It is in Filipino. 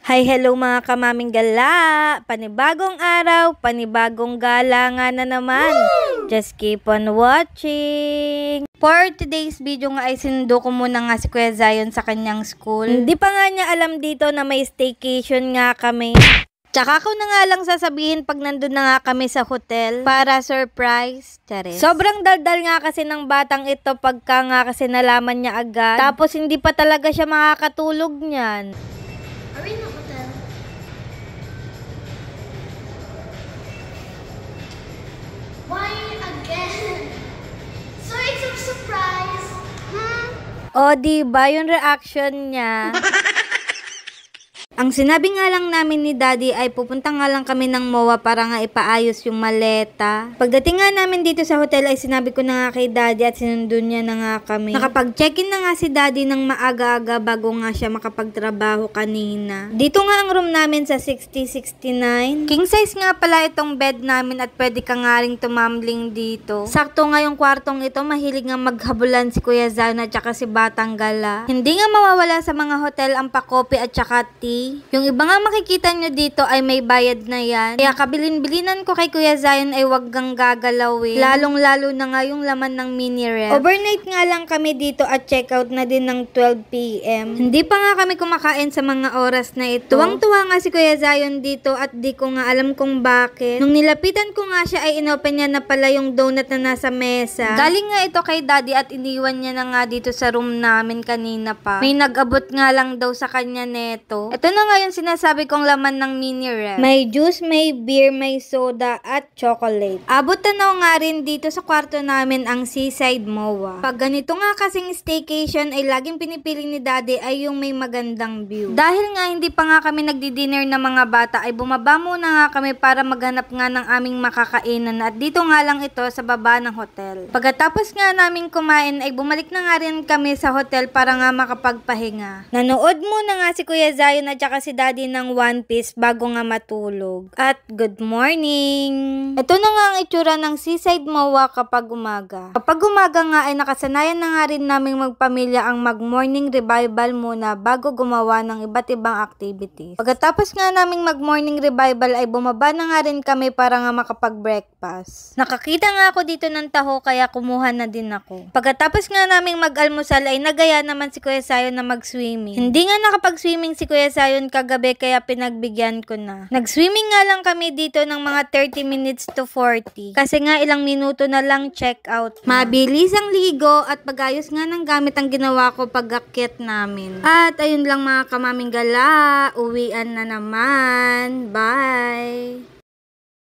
Hi, hello mga kamaming gala! Panibagong araw, panibagong gala nga na naman. Just keep on watching! For today's video nga ay sinundo ko muna nga si Kuya Zion sa kanyang school. Hindi pa nga niya alam dito na may staycation nga kami. Tsaka ko na nga lang sasabihin pag nandun na nga kami sa hotel para surprise. Charis. Sobrang daldal nga kasi ng batang ito pagka nga kasi nalaman niya agad. Tapos hindi pa talaga siya makakatulog niyan. Are we in the hotel? Why again? So it's a surprise. O, diba yung reaction niya? Ang sinabi nga lang namin ni Daddy ay pupunta nga lang kami ng MOA para nga ipaayos yung maleta. Pagdating nga namin dito sa hotel ay sinabi ko na nga kay Daddy at sinundo niya na nga kami. Nakapag-check-in na nga si Daddy ng maaga-aga bago nga siya makapagtrabaho kanina. Dito nga ang room namin sa 6069. King size nga pala itong bed namin at pwede ka nga ring tumambling dito. Sakto nga yung kwartong ito, mahilig nga maghabulan si Kuya Zion at saka si Batang Gala. Hindi nga mawawala sa mga hotel ang pakopi at saka tea. Yung iba nga makikita nyo dito ay may bayad na yan. Kaya kabilin-bilinan ko kay Kuya Zion ay wag kang gagalawin. Lalong-lalo na nga yung laman ng mini ref. Overnight nga lang kami dito at checkout na din ng 12 PM. Hindi pa nga kami kumakain sa mga oras na ito. Tuwang-tuwa nga si Kuya Zion dito at di ko nga alam kung bakit. Nung nilapitan ko nga siya ay inopen niya na pala yung donut na nasa mesa. Galing nga ito kay Daddy at iniwan niya na nga dito sa room namin kanina pa. May nag-abot nga lang daw sa kanya neto. Ito na nga yung sinasabi kong laman ng mini ref. May juice, may beer, may soda, at chocolate. Abot tanaw nga rin dito sa kwarto namin ang Seaside MOA. Pag ganito nga kasing staycation ay laging pinipili ni Daddy ay yung may magandang view. Dahil nga hindi pa nga kami nagdi-dinner na mga bata ay bumaba muna nga kami para maghanap nga ng aming makakainan at dito nga lang ito sa baba ng hotel. Pagkatapos nga namin kumain ay bumalik na nga rin kami sa hotel para nga makapagpahinga. Nanood muna nga si Kuya Zion at saka si Daddy ng One Piece bago nga matulog. At good morning! Ito na nga ang itsura ng Seaside MOA kapag umaga. Kapag umaga nga ay nakasanayan na nga rin naming magpamilya ang mag-morning revival muna bago gumawa ng iba't ibang activities. Pagkatapos nga naming mag-morning revival ay bumaba na nga rin kami para nga makapag-breakfast. Nakakita nga ako dito ng taho kaya kumuha na din ako. Pagkatapos nga naming mag-almusal ay nagaya naman si Kuya Zion na mag-swimming. Hindi nga nakapag-swimming si Kuya Zion kagabi kaya pinagbigyan ko na. Nag-swimming nga lang kami dito ng mga 30 minutes to 40. Kasi nga ilang minuto na lang check out. Mabilis ang ligo at pag-ayos nga ng gamit ang ginawa ko pag-akyat namin. At ayun lang mga kamaming gala, uwian na naman. Bye!